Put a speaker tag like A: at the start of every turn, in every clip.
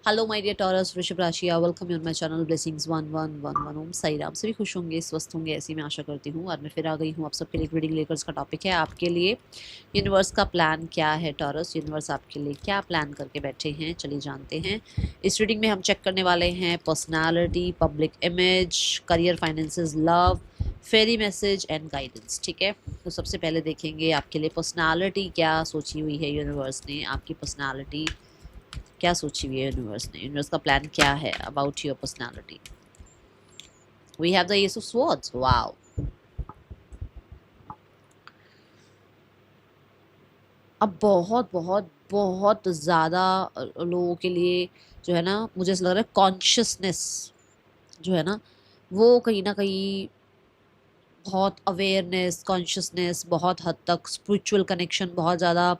A: Hello my dear taurus वृषभ राशि, welcome you on my channel blessings 1111 ओम साई राम। सभी खुश होंगे, स्वस्थ होंगे, ऐसी मैं आशा करती हूँ। और मैं फिर आ गई हूँ आप सबके लिए रीडिंग लेकर। इसका टॉपिक है आपके लिए यूनिवर्स का प्लान क्या है। टॉरस, यूनिवर्स आपके लिए क्या प्लान करके बैठे हैं, चलिए जानते हैं। इस रीडिंग में हम चेक करने वाले हैं personality, public image, career, finances, love, fairy message and guidance. ठीक है, तो सबसे पहले देखेंगे आपके लिए पर्सनालिटी क्या सोची हुई है यूनिवर्स ने। आपकी पर्सनालिटी क्या सोची हुई है यूनिवर्स ने, यूनिवर्स का प्लान क्या है about your personality. We have the ace of swords. Wow, अब बहुत बहुत बहुत ज़्यादा लोगों के लिए जो है ना, मुझे ऐसा लग रहा है कॉन्शियसनेस जो है ना, वो कहीं ना कहीं बहुत अवेयरनेस, कॉन्शियसनेस, बहुत हद तक स्पिरिचुअल कनेक्शन, बहुत ज़्यादा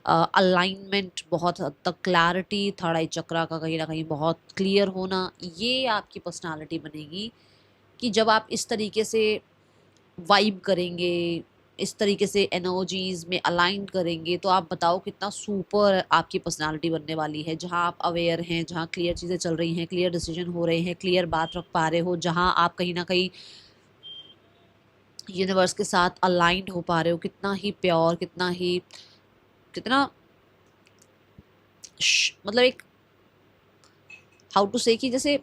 A: अलाइनमेंट, बहुत हद तक क्लैरिटी, थर्ड आई चक्रा का कहीं ना कहीं बहुत क्लियर होना, ये आपकी पर्सनालिटी बनेगी। कि जब आप इस तरीके से वाइब करेंगे, इस तरीके से एनर्जीज में अलाइन करेंगे, तो आप बताओ कितना सुपर आपकी पर्सनालिटी बनने वाली है। जहाँ आप अवेयर हैं, जहाँ क्लियर चीज़ें चल रही हैं, क्लियर डिसीजन हो रहे हैं, क्लियर बात रख पा रहे हो, जहाँ आप कहीं ना कहीं यूनिवर्स के साथ अलाइंड हो पा रहे हो, कितना ही प्योर, कितना ही, कितना मतलब एक, हाउ टू से, कि जैसे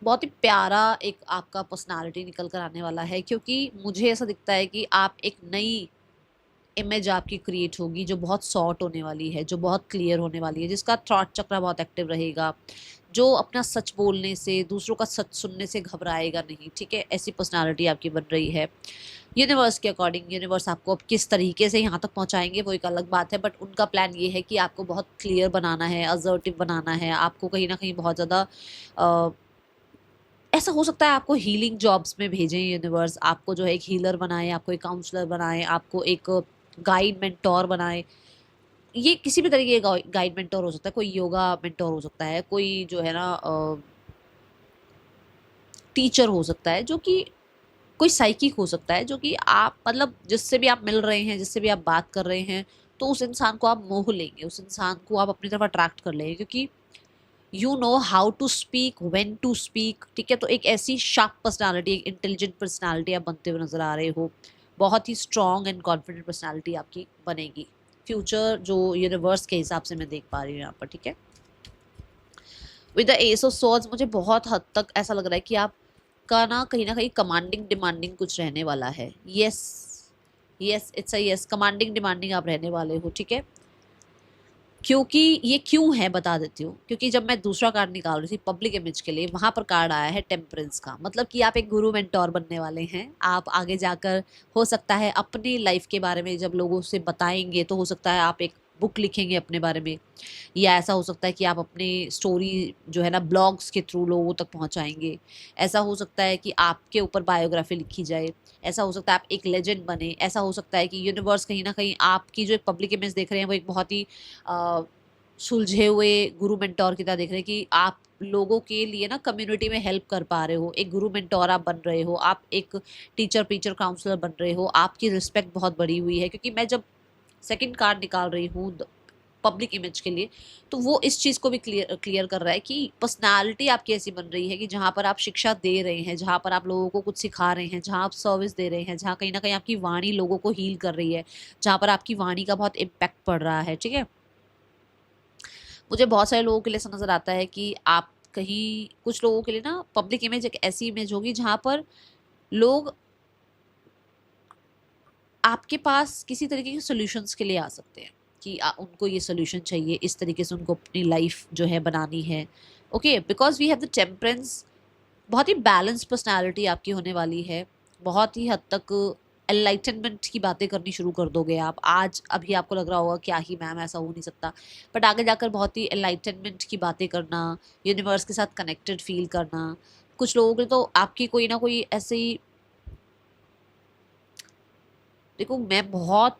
A: बहुत ही प्यारा एक आपका पर्सनालिटी निकल कर आने वाला है। क्योंकि मुझे ऐसा दिखता है कि आप एक नई इमेज आपकी क्रिएट होगी जो बहुत सॉर्ट होने वाली है, जो बहुत क्लियर होने वाली है, जिसका थॉट चक्र बहुत एक्टिव रहेगा, जो अपना सच बोलने से, दूसरों का सच सुनने से घबराएगा नहीं। ठीक है, ऐसी पर्सनालिटी आपकी बन रही है यूनिवर्स के अकॉर्डिंग। यूनिवर्स आपको अब किस तरीके से यहाँ तक पहुँचाएंगे वो एक अलग बात है, बट उनका प्लान ये है कि आपको बहुत क्लियर बनाना है, असर्टिव बनाना है, आपको कहीं ना कहीं बहुत ज़्यादा ऐसा हो सकता है आपको हीलिंग जॉब्स में भेजें यूनिवर्स, आपको जो है एक हीलर बनाए, आपको एक काउंसलर बनाए, आपको एक गाइड मेंटोर बनाए। ये किसी भी तरीके का गाइड मेंटोर हो सकता है, कोई योगा मेंटोर हो सकता है, कोई जो है ना टीचर हो सकता है, जो कि कोई साइकिक हो सकता है, जो कि आप मतलब जिससे भी आप मिल रहे हैं, जिससे भी आप बात कर रहे हैं, तो उस इंसान को आप मोह लेंगे, उस इंसान को आप अपनी तरफ अट्रैक्ट कर लेंगे। क्योंकि you know how to speak, when to speak. ठीक है, तो एक ऐसी शार्प पर्सनालिटी, एक इंटेलिजेंट पर्सनालिटी आप बनते हुए नजर आ रहे हो। बहुत ही स्ट्रॉन्ग एंड कॉन्फिडेंट पर्सनालिटी आपकी बनेगी। फ्यूचर जो यूनिवर्स के हिसाब से मैं देख पा रही हूँ यहाँ पर। ठीक है, with the ace of swords मुझे बहुत हद तक ऐसा लग रहा है कि आपका ना कहीं कमांडिंग डिमांडिंग कुछ रहने वाला है। Yes, yes, it's a yes, commanding demanding आप रहने वाले हो। ठीक है, क्योंकि ये क्यों है बता देती हूँ। क्योंकि जब मैं दूसरा कार्ड निकाल रही थी पब्लिक इमेज के लिए, वहां पर कार्ड आया है टेम्परेंस का। मतलब कि आप एक गुरु मेंटोर बनने वाले हैं। आप आगे जाकर हो सकता है अपनी लाइफ के बारे में जब लोगों से बताएंगे, तो हो सकता है आप एक बुक लिखेंगे अपने बारे में, या ऐसा हो सकता है कि आप अपनी स्टोरी जो है ना ब्लॉग्स के थ्रू लोगों तक पहुंचाएंगे। ऐसा हो सकता है कि आपके ऊपर बायोग्राफी लिखी जाए। ऐसा हो सकता है आप एक लेजेंड बने। ऐसा हो सकता है कि यूनिवर्स कहीं ना कहीं आपकी जो एक पब्लिक इमेज देख रहे हैं वो एक बहुत ही सुलझे हुए गुरु मेंटोर की तरह देख रहे हैं, कि आप लोगों के लिए ना कम्युनिटी में हेल्प कर पा रहे हो। एक गुरु मेंटोर आप बन रहे हो, आप एक टीचर काउंसलर बन रहे हो, आपकी रिस्पेक्ट बहुत बढ़ी हुई है। क्योंकि मैं जब सेकंड कार्ड निकाल रही हूँ पब्लिक इमेज के लिए, तो वो इस चीज को भी क्लियर क्लियर कर रहा है कि पर्सनालिटी आपकी ऐसी बन रही है कि जहां पर आप शिक्षा दे रहे हैं, जहां पर आप लोगों को कुछ सिखा रहे हैं, जहां आप सर्विस दे रहे हैं, जहां कहीं ना कहीं आपकी वाणी लोगों को हील कर रही है, जहां पर आपकी वाणी का बहुत इम्पैक्ट पड़ रहा है। ठीक है, मुझे बहुत सारे लोगों के लिए ऐसा नजर आता है कि आप कहीं, कुछ लोगों के लिए ना पब्लिक इमेज एक ऐसी इमेज होगी जहां पर लोग आपके पास किसी तरीके के सॉल्यूशंस के लिए आ सकते हैं, कि उनको ये सॉल्यूशन चाहिए, इस तरीके से उनको अपनी लाइफ जो है बनानी है। Okay, because we have the temperance, बहुत ही बैलेंस पर्सनालिटी आपकी होने वाली है। बहुत ही हद तक एनलाइटनमेंट की बातें करनी शुरू कर दोगे आप। आज अभी आपको लग रहा होगा क्या ही मैम, ऐसा हो नहीं सकता, बट आगे जाकर बहुत ही एनलाइटनमेंट की बातें करना, यूनिवर्स के साथ कनेक्टेड फील करना। कुछ लोगों के लिए तो आपकी कोई ना कोई ऐसे ही, देखो मैं बहुत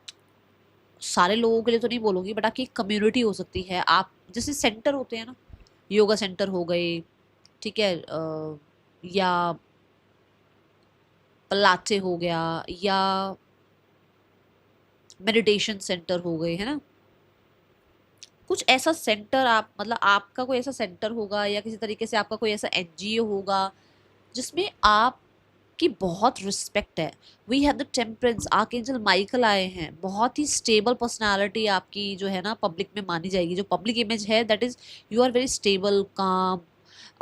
A: सारे लोगों के लिए तो नहीं बोलूंगी, बट आपकी कम्युनिटी हो सकती है। आप जैसे सेंटर होते हैं ना, योगा सेंटर हो गए, ठीक है, या पलाटे हो गया, या मेडिटेशन सेंटर हो गए, है ना, कुछ ऐसा सेंटर आप मतलब आपका कोई ऐसा सेंटर होगा या किसी तरीके से आपका कोई ऐसा एनजीओ होगा जिसमें आप की बहुत रिस्पेक्ट है। We have the temperance, archangel Michael आए हैं, बहुत ही स्टेबल पर्सनालिटी आपकी जो है ना पब्लिक में मानी जाएगी। जो पब्लिक इमेज है that is you are very stable, calm,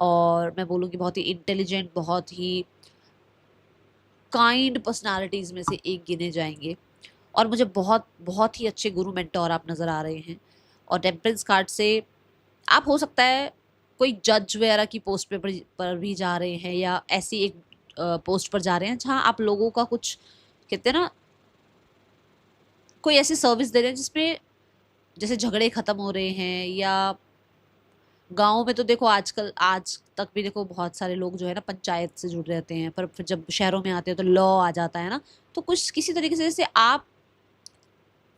A: और मैं बोलूँगी बहुत ही इंटेलिजेंट, बहुत ही काइंड पर्सनालिटीज़ में से एक गिने जाएंगे। और मुझे बहुत बहुत ही अच्छे गुरु मेंटोर आप नज़र आ रहे हैं। और टेम्परेंस कार्ड से आप हो सकता है कोई जज वगैरह की पोस्ट पर भी जा रहे हैं, या ऐसी एक पोस्ट पर जा रहे हैं जहाँ आप लोगों का कुछ कहते हैं ना, कोई ऐसी सर्विस दे रहे हैं जिसपे जैसे झगड़े खत्म हो रहे हैं। या गाँव में तो देखो आजकल आज तक भी देखो बहुत सारे लोग जो है ना पंचायत से जुड़ रहते हैं, पर फिर जब शहरों में आते हैं तो लॉ आ जाता है ना। तो कुछ किसी तरीके से जैसे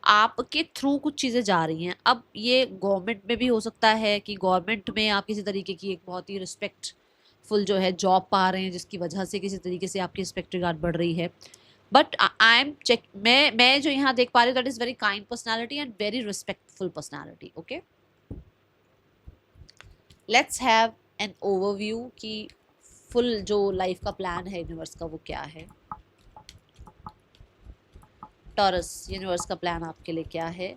A: आपके थ्रू कुछ चीज़ें जा रही हैं। अब ये गवर्नमेंट में भी हो सकता है कि गवर्नमेंट में आप किसी तरीके की एक बहुत ही रिस्पेक्टफुल जो है जॉब पा रहे हैं, जिसकी वजह से किसी तरीके से आपकी रिस्पेक्ट रिगार्ड बढ़ रही है। बट आई एम चेक, मैं जो यहाँ देख पा रही हूँ that is very kind personality and very respectful personality. Okay, let's have an overview कि फुल जो लाइफ का प्लान है यूनिवर्स का वो क्या है। टॉरस, यूनिवर्स का प्लान आपके लिए क्या है?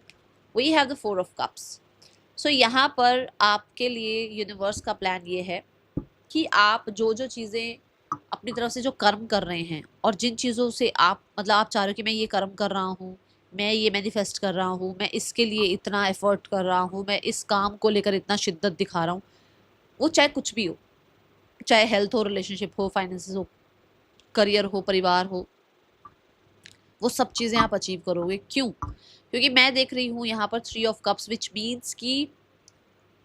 A: We have the 4 of cups. So यहाँ पर आपके लिए यूनिवर्स का प्लान ये है कि आप जो जो चीज़ें अपनी तरफ से जो कर्म कर रहे हैं, और जिन चीज़ों से आप मतलब आप चाह रहे हो कि मैं ये कर्म कर रहा हूँ, मैं ये मैनिफेस्ट कर रहा हूँ, मैं इसके लिए इतना एफर्ट कर रहा हूँ, मैं इस काम को लेकर इतना शिद्दत दिखा रहा हूँ, वो चाहे कुछ भी हो, चाहे हेल्थ हो, रिलेशनशिप हो, फाइनेंसेस हो, करियर हो, परिवार हो, वो सब चीज़ें आप अचीव करोगे। क्यों? क्योंकि मैं देख रही हूँ यहाँ पर 3 ऑफ कप्स, विच मीन्स कि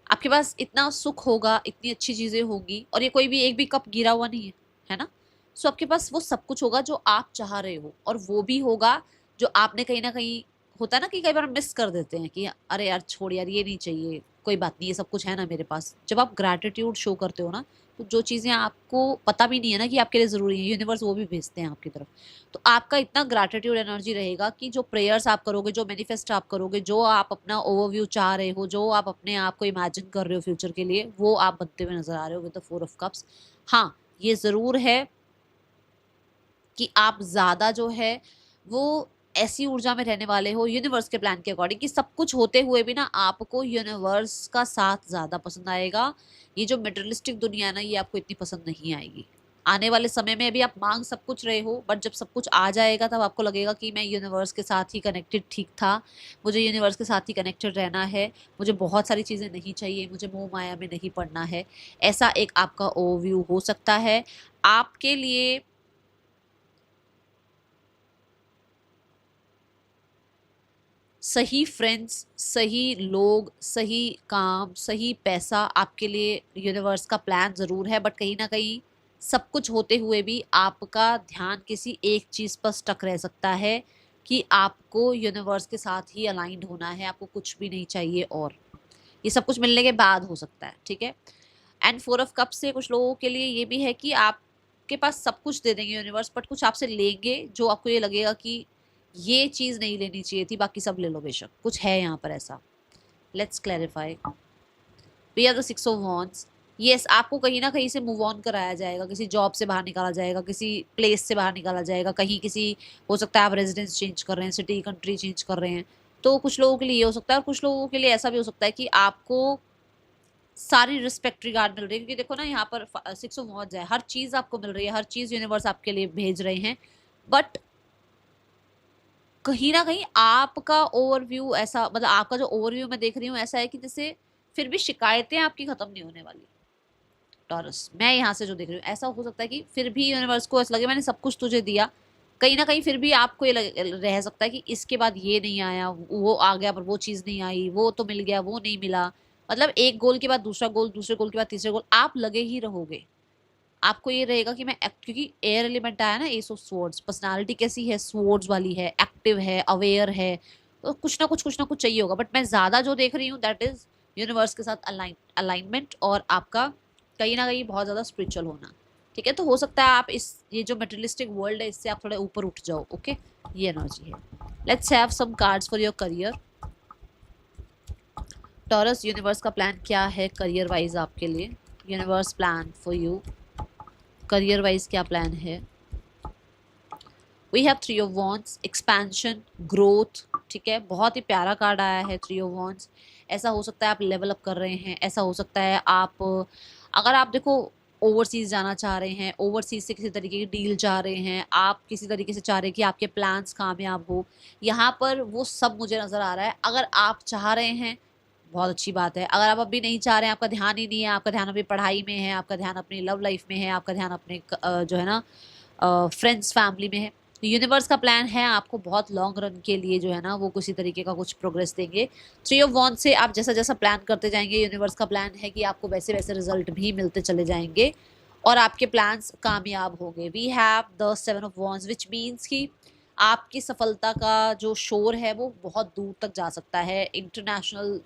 A: आपके पास इतना सुख होगा, इतनी अच्छी चीज़ें होंगी, और ये कोई भी एक भी कप गिरा हुआ नहीं है ना। सो आपके पास वो सब कुछ होगा जो आप चाह रहे हो, और वो भी होगा जो आपने कहीं ना कहीं, होता है ना कि कई बार मिस कर देते हैं कि अरे यार छोड़ यार, ये नहीं चाहिए, कोई बात नहीं, ये सब कुछ है ना मेरे पास। जब आप ग्रैटिट्यूड शो करते हो ना, तो जो चीज़ें आपको पता भी नहीं है ना कि आपके लिए ज़रूरी है, यूनिवर्स वो भी भेजते हैं आपकी तरफ। तो आपका इतना ग्रैटिट्यूड एनर्जी रहेगा कि जो प्रेयर्स आप करोगे, जो मैनिफेस्ट आप करोगे, जो आप अपना ओवरव्यू चाह रहे हो, जो आप अपने आप को इमेजिन कर रहे हो फ्यूचर के लिए, वो आप बनते हुए नजर आ रहे हो विद द 4 ऑफ कप्स। हाँ, ये ज़रूर है कि आप ज़्यादा जो है वो ऐसी ऊर्जा में रहने वाले हो यूनिवर्स के प्लान के अकॉर्डिंग, कि सब कुछ होते हुए भी ना आपको यूनिवर्स का साथ ज़्यादा पसंद आएगा। ये जो मटेरियलिस्टिक दुनिया है ना, ये आपको इतनी पसंद नहीं आएगी। आने वाले समय में अभी आप मांग सब कुछ रहे हो, बट जब सब कुछ आ जाएगा तब आपको लगेगा कि मैं यूनिवर्स के साथ ही कनेक्टेड ठीक था, मुझे यूनिवर्स के साथ ही कनेक्टेड रहना है, मुझे बहुत सारी चीज़ें नहीं चाहिए, मुझे मोह माया में नहीं पड़ना है। ऐसा एक आपका ओवरव्यू हो सकता है आपके लिए। सही फ्रेंड्स, सही लोग, सही काम, सही पैसा आपके लिए यूनिवर्स का प्लान ज़रूर है, बट कहीं ना कहीं सब कुछ होते हुए भी आपका ध्यान किसी एक चीज़ पर स्टक रह सकता है कि आपको यूनिवर्स के साथ ही अलाइंड होना है, आपको कुछ भी नहीं चाहिए। और ये सब कुछ मिलने के बाद हो सकता है, ठीक है। एंड 4 ऑफ कप से कुछ लोगों के लिए ये भी है कि आपके पास सब कुछ दे देंगे यूनिवर्स, बट कुछ आपसे लेंगे जो आपको ये लगेगा कि ये चीज़ नहीं लेनी चाहिए थी, बाकी सब ले लो बेशक। कुछ है यहाँ पर ऐसा। Let's clarify. We are the 6 of wands. Yes, आपको कहीं ना कहीं से मूव ऑन कराया जाएगा, किसी जॉब से बाहर निकाला जाएगा, किसी प्लेस से बाहर निकाला जाएगा, कहीं किसी, हो सकता है आप रेजिडेंस चेंज कर रहे हैं, सिटी कंट्री चेंज कर रहे हैं। तो कुछ लोगों के लिए ये हो सकता है, और कुछ लोगों के लिए ऐसा भी हो सकता है कि आपको सारी रिस्पेक्ट रिगार्ड मिल रही है। क्योंकि देखो ना यहाँ पर 6 ऑफ वॉन्ड्स है, हर चीज़ आपको मिल रही है, हर चीज़ यूनिवर्स आपके लिए भेज रहे हैं, बट कहीं ना कहीं आपका ओवरव्यू ऐसा, मतलब आपका जो ओवरव्यू मैं देख रही हूँ ऐसा है कि जैसे फिर भी शिकायतें आपकी खत्म नहीं होने वाली। टॉरस, मैं यहाँ से जो देख रही हूँ ऐसा हो सकता है कि फिर भी यूनिवर्स को ऐसा लगे मैंने सब कुछ तुझे दिया, कहीं ना कहीं फिर भी आपको ये रह सकता है कि इसके बाद ये नहीं आया, वो आ गया पर वो चीज़ नहीं आई, वो तो मिल गया वो नहीं मिला। मतलब एक गोल के बाद दूसरा गोल, दूसरे गोल के बाद तीसरे गोल, आप लगे ही रहोगे। आपको ये रहेगा कि मैं क्योंकि एयर एलिमेंट आया ना, एस ऑफ स्वॉर्ड्स, पर्सनालिटी कैसी है, स्वॉर्ड्स वाली है, एक्टिव है, अवेयर है, तो कुछ ना कुछ चाहिए होगा। बट मैं ज़्यादा जो देख रही हूँ दैट इज़ यूनिवर्स के साथ अलाइनमेंट, और आपका कहीं ना कहीं बहुत ज़्यादा स्पिरिचुअल होना। ठीक है, तो हो सकता है आप इस ये जो मटेरियलिस्टिक वर्ल्ड है इससे आप थोड़े ऊपर उठ जाओ। ओके, ये एनर्जी है। Let's have some cards for your career. Taurus, universe का प्लान क्या है करियर वाइज आपके लिए? Universe plan for you, career wise क्या प्लान है? We have three of wands, expansion, growth, ठीक है, बहुत ही प्यारा कार्ड आया है थ्री ऑफ वॉन्ड्स। ऐसा हो सकता है आप लेवल अप कर रहे हैं, ऐसा हो सकता है आप, अगर आप देखो ओवरसीज जाना चाह रहे हैं, ओवरसीज से किसी तरीके की डील चाह रहे हैं, आप किसी तरीके से चाह रहे हैं कि आपके प्लान्स कामयाब हो, यहाँ पर वो सब मुझे नज़र आ रहा है। अगर आप चाह रहे हैं बहुत अच्छी बात है, अगर आप अभी नहीं चाह रहे हैं, आपका ध्यान ही नहीं है, आपका ध्यान अपनी पढ़ाई में है, आपका ध्यान अपनी लव लाइफ में है, आपका ध्यान अपने जो है ना फ्रेंड्स फैमिली में है, तो यूनिवर्स का प्लान है आपको बहुत लॉन्ग रन के लिए जो है ना वो किसी तरीके का कुछ प्रोग्रेस देंगे। थ्री ऑफ वॉन्ड से आप जैसा जैसा प्लान करते जाएंगे, यूनिवर्स का प्लान है कि आपको वैसे वैसे रिजल्ट भी मिलते चले जाएंगे और आपके प्लान्स कामयाब होंगे। We have the seven of wands which means कि आपकी सफलता का जो शोर है वो बहुत दूर तक जा सकता है, इंटरनेशनल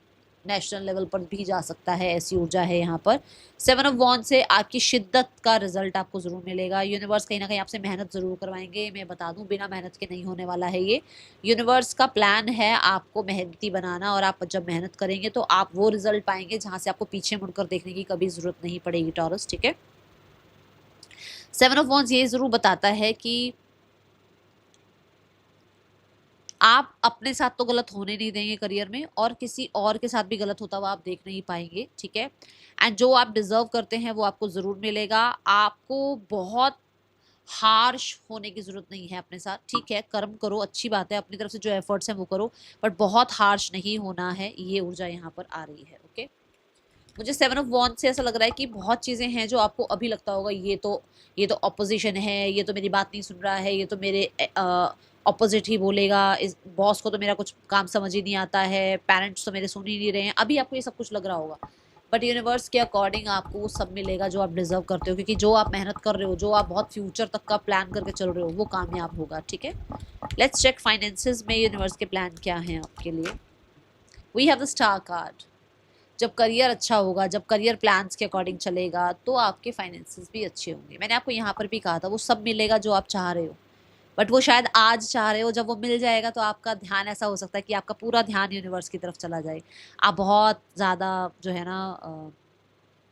A: नेशनल लेवल पर भी जा सकता है, ऐसी ऊर्जा है यहाँ पर। सेवन ऑफ वॉन्ड से आपकी शिद्दत का रिजल्ट आपको ज़रूर मिलेगा। यूनिवर्स कहीं ना कहीं आपसे मेहनत ज़रूर करवाएंगे, मैं बता दूं बिना मेहनत के नहीं होने वाला है ये। यूनिवर्स का प्लान है आपको मेहनती बनाना, और आप जब मेहनत करेंगे तो आप वो रिजल्ट पाएंगे जहाँ से आपको पीछे मुड़कर देखने की कभी ज़रूरत नहीं पड़ेगी टॉरस, ठीक है। सेवन ऑफ वॉन्ड्स ये ज़रूर बताता है कि आप अपने साथ तो गलत होने नहीं देंगे करियर में, और किसी और के साथ भी गलत होता हुआ आप देख नहीं पाएंगे, ठीक है। एंड जो आप डिजर्व करते हैं वो आपको ज़रूर मिलेगा। आपको बहुत हार्श होने की ज़रूरत नहीं है अपने साथ, ठीक है, कर्म करो, अच्छी बात है, अपनी तरफ से जो एफर्ट्स हैं वो करो, बट बहुत हार्श नहीं होना है, ये ऊर्जा यहाँ पर आ रही है, ओके। मुझे सेवन ऑफ वॉन्ड से ऐसा लग रहा है कि बहुत चीज़ें हैं जो आपको अभी लगता होगा ये तो ऑपोजिशन है, ये तो मेरी बात नहीं सुन रहा है, ये तो मेरे ऑपोजिट ही बोलेगा, इस बॉस को तो मेरा कुछ काम समझ ही नहीं आता है, पेरेंट्स तो मेरे सुन ही नहीं रहे हैं, अभी आपको ये सब कुछ लग रहा होगा, बट यूनिवर्स के अकॉर्डिंग आपको वो सब मिलेगा जो आप डिजर्व करते हो, क्योंकि जो आप मेहनत कर रहे हो, जो आप बहुत फ्यूचर तक का प्लान करके चल रहे हो, वो कामयाब होगा, ठीक है। लेट्स चेक फाइनेंसेस में यूनिवर्स के प्लान क्या हैं आपके लिए। We have the star card. जब करियर अच्छा होगा, जब करियर प्लान्स के अकॉर्डिंग चलेगा, तो आपके फाइनेंसेस भी अच्छे होंगे। मैंने आपको यहाँ पर भी कहा था वो सब मिलेगा जो आप चाह रहे हो, बट वो शायद आज चाह रहे हो, जब वो मिल जाएगा तो आपका ध्यान ऐसा हो सकता है कि आपका पूरा ध्यान यूनिवर्स की तरफ चला जाए, आप बहुत ज़्यादा जो है ना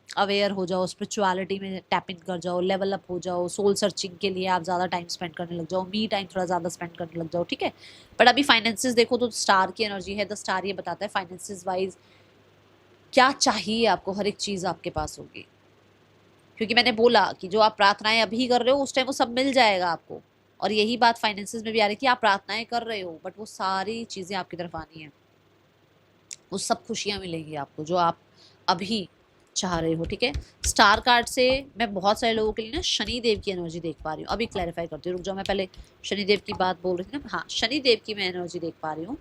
A: अवेयर हो जाओ, स्पिरिचुअलिटी में टैप इन कर जाओ, लेवल अप हो जाओ, सोल सर्चिंग के लिए आप ज़्यादा टाइम स्पेंड करने लग जाओ, मी टाइम थोड़ा ज़्यादा स्पेंड करने लग जाओ, ठीक है। बट अभी फाइनेंसेस देखो तो स्टार की एनर्जी है, द स्टार ये बताता है फाइनेंसेस वाइज क्या चाहिए आपको, हर एक चीज़ आपके पास होगी, क्योंकि मैंने बोला कि जो आप प्रार्थनाएं अभी कर रहे हो उस टाइम वो सब मिल जाएगा आपको, और यही बात फाइनेंसेस में भी आ रही है कि आप प्रार्थनाएं कर रहे हो बट वो सारी चीज़ें आपकी तरफ आनी है, वो सब खुशियाँ मिलेंगी आपको जो आप अभी चाह रहे हो, ठीक है। स्टार कार्ड से मैं बहुत सारे लोगों के लिए ना शनि देव की एनर्जी देख पा रही हूँ, अभी क्लैरिफाई करती हूँ, रुक जाओ, मैं पहले शनि देव की बात बोल रही थी ना, हाँ शनि देव की मैं एनर्जी देख पा रही हूँ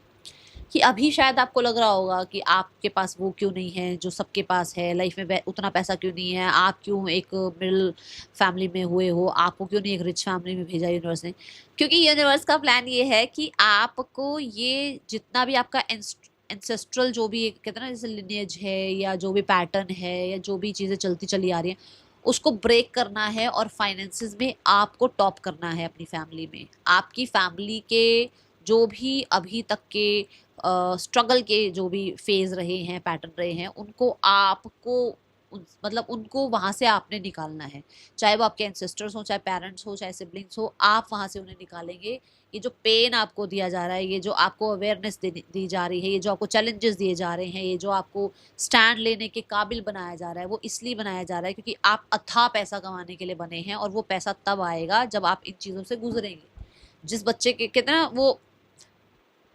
A: कि अभी शायद आपको लग रहा होगा कि आपके पास वो क्यों नहीं है जो सबके पास है, लाइफ में उतना पैसा क्यों नहीं है, आप क्यों एक मिडिल फैमिली में हुए हो, आपको क्यों नहीं एक रिच फैमिली में भेजा यूनिवर्स ने। क्योंकि यूनिवर्स का प्लान ये है कि आपको ये जितना भी आपका एंसेस्ट्रल जो भी कहते हैं ना जैसे लिनिएज है, या जो भी पैटर्न है, या जो भी चीज़ें चलती चली आ रही हैं, उसको ब्रेक करना है और फाइनेंसेस में आपको टॉप करना है अपनी फैमिली में। आपकी फैमिली के जो भी अभी तक के स्ट्रगल के जो भी फेज रहे हैं, पैटर्न रहे हैं, उनको आपको मतलब उनको वहाँ से आपने निकालना है, चाहे वो आपके एंसेस्टर्स हो, चाहे पेरेंट्स हो, चाहे सिबलिंग्स हो, आप वहाँ से उन्हें निकालेंगे। ये जो पेन आपको दिया जा रहा है, ये जो आपको अवेयरनेस दी जा रही है, ये जो आपको चैलेंजेस दिए जा रहे हैं, ये जो आपको स्टैंड लेने के काबिल बनाया जा रहा है, वो इसलिए बनाया जा रहा है क्योंकि आप अथाह पैसा कमाने के लिए बने हैं, और वो पैसा तब आएगा जब आप इन चीज़ों से गुजरेंगे। जिस बच्चे के कहते हैं ना वो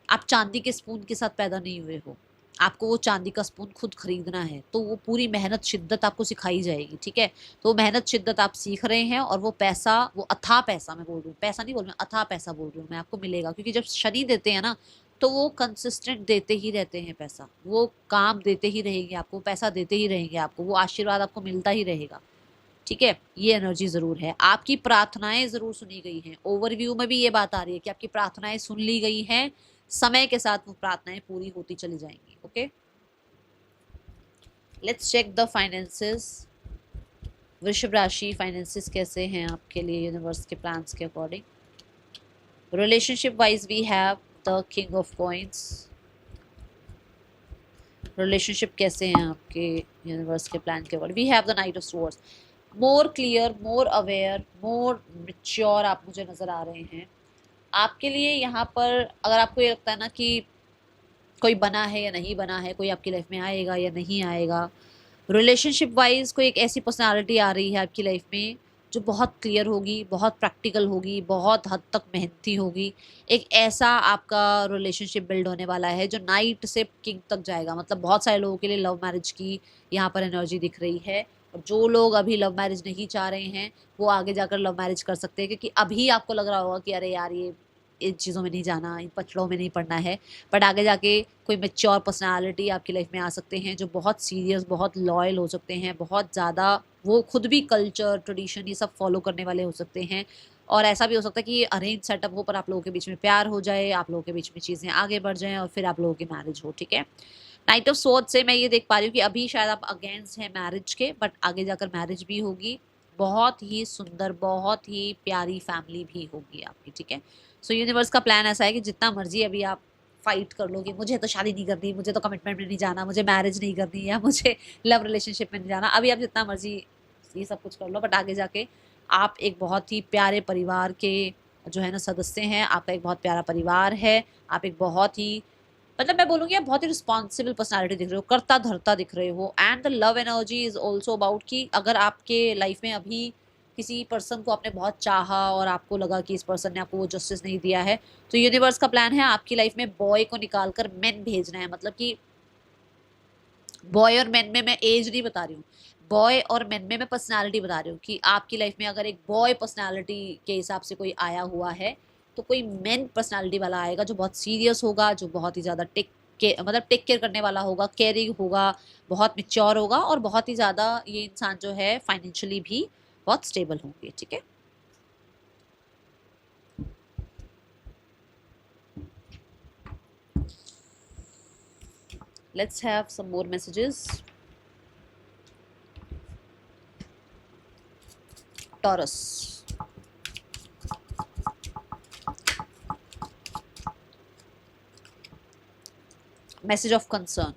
A: आप चांदी के स्पून के साथ पैदा नहीं हुए हो, आपको वो चांदी का स्पून खुद खरीदना है, तो वो पूरी मेहनत शिद्दत आपको सिखाई जाएगी, ठीक है। तो मेहनत शिद्दत आप सीख रहे हैं, और वो पैसा, वो अथाह पैसा, मैं बोल रही हूँ, पैसा नहीं बोल रही हूँ, अथाह पैसा बोल रही हूँ मैं, आपको मिलेगा। क्योंकि जब शनि देते हैं ना तो वो कंसिस्टेंट देते ही रहते हैं पैसा, वो काम देते ही रहेंगे आपको, पैसा देते ही रहेंगे आपको, वो आशीर्वाद आपको मिलता ही रहेगा, ठीक है। ये एनर्जी जरूर है, आपकी प्रार्थनाएं जरूर सुनी गई हैं, ओवरव्यू में भी ये बात आ रही है कि आपकी प्रार्थनाएं सुन ली गई हैं, समय के साथ वो प्रार्थनाएं पूरी होती चली जाएंगी, okay. Let's check the finances. वृषभ राशि, फाइनेंसेस कैसे हैं आपके लिए यूनिवर्स के प्लान्स के according. Relationship wise we have the king of coins. Relationship कैसे हैं आपके यूनिवर्स के प्लान के ऊपर। We have the knight of swords. More clear, more aware, more mature आप मुझे नज़र आ रहे हैं। आपके लिए यहाँ पर अगर आपको ये लगता है ना कि कोई बना है या नहीं बना है, कोई आपकी लाइफ में आएगा या नहीं आएगा, रिलेशनशिप वाइज कोई एक ऐसी पर्सनालिटी आ रही है आपकी लाइफ में जो बहुत क्लियर होगी, बहुत प्रैक्टिकल होगी, बहुत हद तक मेहनती होगी। एक ऐसा आपका रिलेशनशिप बिल्ड होने वाला है जो नाइट से किंग तक जाएगा। मतलब बहुत सारे लोगों के लिए लव मैरिज की यहाँ पर एनर्जी दिख रही है, और जो लोग अभी लव मैरिज नहीं चाह रहे हैं वो आगे जाकर लव मैरिज कर सकते हैं, क्योंकि अभी आपको लग रहा होगा कि अरे यार ये इन चीज़ों में नहीं जाना, इन पचड़ों में नहीं पड़ना है। बट आगे जाके कोई मैच्योर पर्सनालिटी आपकी लाइफ में आ सकते हैं जो बहुत सीरियस, बहुत लॉयल हो सकते हैं, बहुत ज़्यादा वो खुद भी कल्चर, ट्रेडिशन ये सब फॉलो करने वाले हो सकते हैं। और ऐसा भी हो सकता है कि अरेंज सेटअप हो पर आप लोगों के बीच में प्यार हो जाए, आप लोगों के बीच में चीज़ें आगे बढ़ जाएँ और फिर आप लोगों की मैरिज हो। ठीक है, नाइट ऑफ स्वॉर्ड से मैं ये देख पा रही हूँ कि अभी शायद आप अगेंस्ट हैं मैरिज के, बट आगे जाकर मैरिज भी होगी। बहुत ही सुंदर, बहुत ही प्यारी फैमिली भी होगी आपकी। ठीक है, सो यूनिवर्स का प्लान ऐसा है कि जितना मर्जी अभी आप फाइट कर लो कि मुझे तो शादी नहीं करनी, मुझे तो कमिटमेंट में नहीं जाना, मुझे मैरिज नहीं करनी, या मुझे लव रिलेशनशिप में नहीं जाना, अभी आप जितना मर्जी ये सब कुछ कर लो, बट आगे जाके आप एक बहुत ही प्यारे परिवार के जो है ना सदस्य हैं। आपका एक बहुत प्यारा परिवार है। आप एक बहुत ही, मतलब मैं बोलूँगी आप बहुत ही रिस्पॉन्सिबल पर्सनालिटी दिख रहे हो, करता धरता दिख रहे हो। And the love energy is also about कि अगर आपके लाइफ में अभी किसी पर्सन को आपने बहुत चाहा और आपको लगा कि इस पर्सन ने आपको वो जस्टिस नहीं दिया है, तो यूनिवर्स का प्लान है आपकी लाइफ में बॉय को निकाल कर मेन भेजना है। मतलब कि बॉय और मेन में मैं एज नहीं बता रही हूँ, बॉय और मेन में मैं पर्सनालिटी बता रही हूँ कि आपकी लाइफ में अगर एक बॉय पर्सनालिटी के हिसाब से कोई आया हुआ है तो कोई मेन पर्सनालिटी वाला आएगा जो बहुत सीरियस होगा, जो बहुत ही ज़्यादा टेक केयर करने वाला होगा, केयरिंग होगा, बहुत मिच्योर होगा, और बहुत ही ज़्यादा ये इंसान जो है फाइनेंशियली भी बहुत स्टेबल होंगे। ठीक है, let's have some more messages. Taurus, message of concern.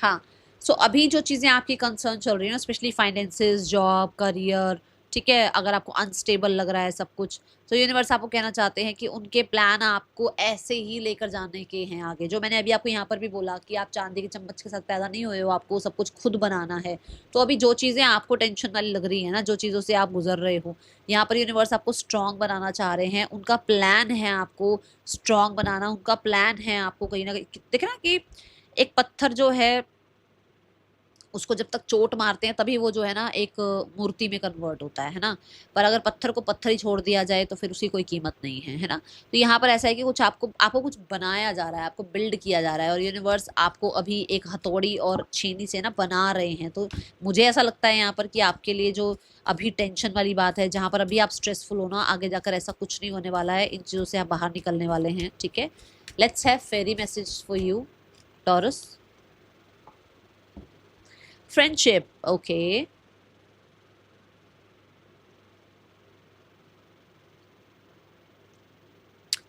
A: हाँ, सो अभी जो चीज़ें आपकी कंसर्न चल रही है ना, स्पेशली फाइनेंसेस, जॉब, करियर, ठीक है, अगर आपको अनस्टेबल लग रहा है सब कुछ, तो यूनिवर्स आपको कहना चाहते हैं कि उनके प्लान आपको ऐसे ही लेकर जाने के हैं आगे। जो मैंने अभी आपको यहाँ पर भी बोला कि आप चांदी के चम्मच के साथ पैदा नहीं हुए हो, आपको सब कुछ खुद बनाना है। तो अभी जो चीज़ें आपको टेंशन वाली लग रही है ना, जो चीज़ों से आप गुजर रहे हो, यहाँ पर यूनिवर्स आपको स्ट्रॉन्ग बनाना चाह रहे हैं। उनका प्लान है आपको स्ट्रॉन्ग बनाना, उनका प्लान है आपको कहीं ना कहीं, देखे ना कि एक पत्थर जो है उसको जब तक चोट मारते हैं तभी वो जो है ना एक मूर्ति में कन्वर्ट होता है ना। पर अगर पत्थर को पत्थर ही छोड़ दिया जाए तो फिर उसकी कोई कीमत नहीं है ना। तो यहाँ पर ऐसा है कि कुछ आपको कुछ बनाया जा रहा है, आपको बिल्ड किया जा रहा है, और यूनिवर्स आपको अभी एक हथौड़ी और छेनी से ना बना रहे हैं। तो मुझे ऐसा लगता है यहाँ पर कि आपके लिए जो अभी टेंशन वाली बात है, जहाँ पर अभी आप स्ट्रेसफुल हो ना, आगे जाकर ऐसा कुछ नहीं होने वाला है। इन चीज़ों से आप बाहर निकलने वाले हैं। ठीक है, let's have fairy message for you Taurus. Friendship, okay.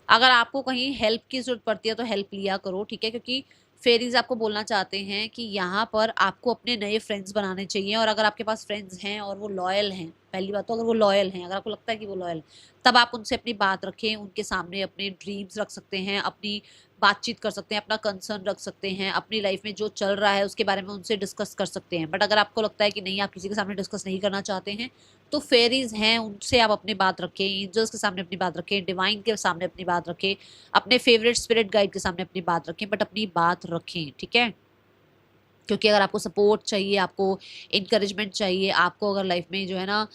A: अगर आपको कहीं हेल्प की जरूरत पड़ती है तो हेल्प लिया करो, ठीक है, क्योंकि फेरीज आपको बोलना चाहते हैं कि यहाँ पर आपको अपने नए फ्रेंड्स बनाने चाहिए। और अगर आपके पास फ्रेंड्स हैं और वो लॉयल हैं, पहली बात तो अगर वो लॉयल हैं, अगर आपको लगता है कि वो लॉयल, तब आप उनसे अपनी बात रखें, उनके सामने अपने ड्रीम्स रख सकते हैं, अपनी बातचीत कर सकते हैं, अपना कंसर्न रख सकते हैं, अपनी लाइफ में जो चल रहा है उसके बारे में उनसे डिस्कस कर सकते हैं। बट अगर आपको लगता है कि नहीं, आप किसी के सामने डिस्कस नहीं करना चाहते हैं, तो फेरीज हैं, उनसे आप अपनी बात रखें, एंजल्स के सामने अपनी बात रखें, डिवाइन के सामने अपनी बात रखें, अपने फेवरेट स्पिरिट गाइड के सामने अपनी बात रखें, बट अपनी बात रखें। ठीक है, क्योंकि अगर आपको सपोर्ट चाहिए, आपको इंकरेजमेंट चाहिए, आपको अगर लाइफ में जो है ना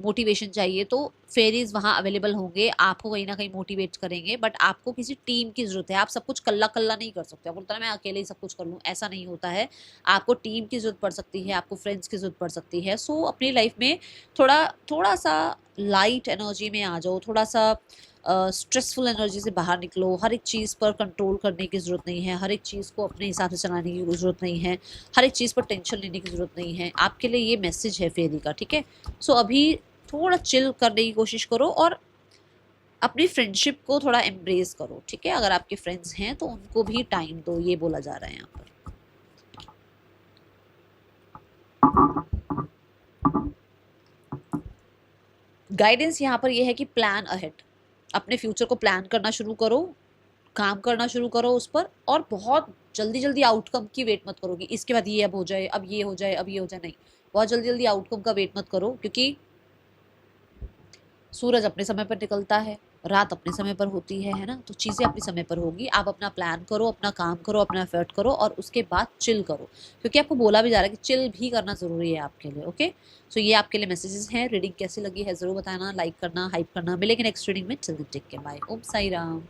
A: मोटिवेशन चाहिए, तो फेरीज वहाँ अवेलेबल होंगे, आपको कहीं ना कहीं मोटिवेट करेंगे। बट आपको किसी टीम की ज़रूरत है। आप सब कुछ कल्ला कल्ला नहीं कर सकते। आपको लगता है मैं अकेले ही सब कुछ कर लूँ, ऐसा नहीं होता है। आपको टीम की ज़रूरत पड़ सकती है, आपको फ्रेंड्स की ज़रूरत पड़ सकती है। सो अपनी लाइफ में थोड़ा थोड़ा सा लाइट एनर्जी में आ जाओ, थोड़ा सा स्ट्रेसफुल एनर्जी से बाहर निकलो। हर एक चीज़ पर कंट्रोल करने की ज़रूरत नहीं है, हर एक चीज़ को अपने हिसाब से चलाने की ज़रूरत नहीं है, हर एक चीज़ पर टेंशन लेने की ज़रूरत नहीं है। आपके लिए ये मैसेज है फेरी का। ठीक है, सो अभी थोड़ा चिल करने की कोशिश करो और अपनी फ्रेंडशिप को थोड़ा एम्ब्रेस करो, ठीक है। अगर आपके फ्रेंड्स हैं तो उनको भी टाइम दो, ये बोला जा रहा है यहाँ पर। गाइडेंस यहाँ पर ये है कि प्लान अहेड, अपने फ्यूचर को प्लान करना शुरू करो, काम करना शुरू करो उस पर, और बहुत जल्दी जल्दी आउटकम की वेट मत करो कि इसके बाद ये अब हो जाए, अब ये हो जाए, अब ये हो जाए, नहीं। बहुत जल्दी जल्दी आउटकम का वेट मत करो, क्योंकि सूरज अपने समय पर निकलता है, रात अपने समय पर होती है ना। तो चीज़ें अपने समय पर होगी। आप अपना प्लान करो, अपना काम करो, अपना एफर्ट करो, और उसके बाद चिल करो, क्योंकि आपको बोला भी जा रहा है कि चिल भी करना ज़रूरी है आपके लिए। ओके, सो ये आपके लिए मैसेजेस हैं। रीडिंग कैसी लगी है ज़रूर बताना, लाइक करना, हाइप करना। मिलेंगे नेक्स्ट रीडिंग में। चल टेक के बाय। ओम साई राम।